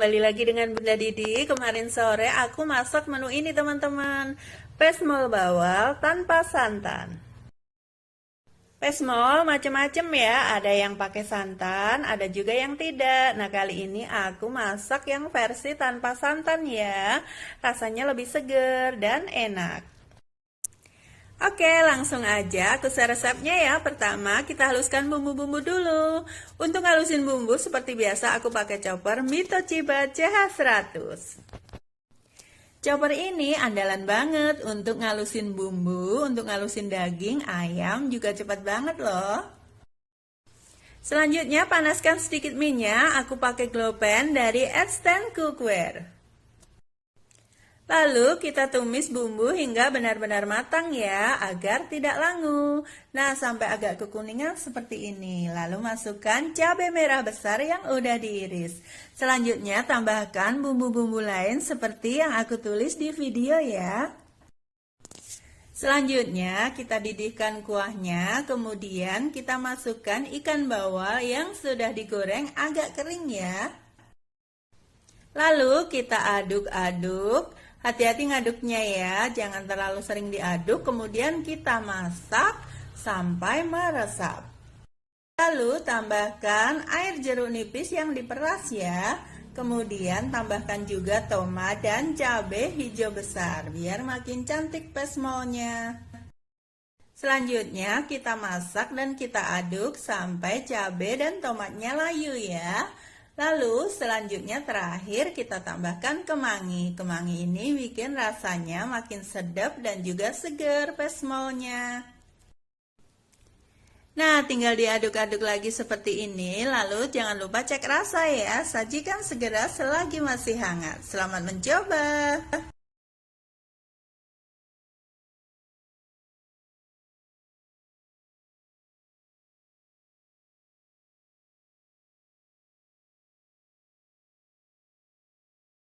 kembali lagi dengan Bunda Didi. Kemarin sore aku masak menu ini teman-teman, pesmol bawal tanpa santan. Pesmol macam-macam ya, ada yang pakai santan, ada juga yang tidak. Nah kali ini aku masak yang versi tanpa santan ya, rasanya lebih seger dan enak. Oke, langsung aja aku share resepnya ya. Pertama, kita haluskan bumbu-bumbu dulu. Untuk halusin bumbu, seperti biasa aku pakai chopper Mitochiba CH100. Chopper ini andalan banget untuk ngalusin bumbu, untuk ngalusin daging, ayam juga cepat banget loh. Selanjutnya, panaskan sedikit minyak. Aku pakai glow pan dari Instant Cookware. Lalu kita tumis bumbu hingga benar-benar matang ya, agar tidak langu. Nah, sampai agak kekuningan seperti ini. Lalu masukkan cabai merah besar yang udah diiris. Selanjutnya tambahkan bumbu-bumbu lain seperti yang aku tulis di video ya. Selanjutnya kita didihkan kuahnya, kemudian kita masukkan ikan bawal yang sudah digoreng agak kering ya. Lalu kita aduk-aduk. Hati-hati ngaduknya ya, jangan terlalu sering diaduk, kemudian kita masak sampai meresap. Lalu tambahkan air jeruk nipis yang diperas ya, kemudian tambahkan juga tomat dan cabai hijau besar, biar makin cantik pesmolnya. Selanjutnya kita masak dan kita aduk sampai cabai dan tomatnya layu ya. Lalu selanjutnya terakhir kita tambahkan kemangi. Kemangi ini bikin rasanya makin sedap dan juga segar pesmolnya. Nah, tinggal diaduk-aduk lagi seperti ini. Lalu jangan lupa cek rasa ya. Sajikan segera selagi masih hangat. Selamat mencoba.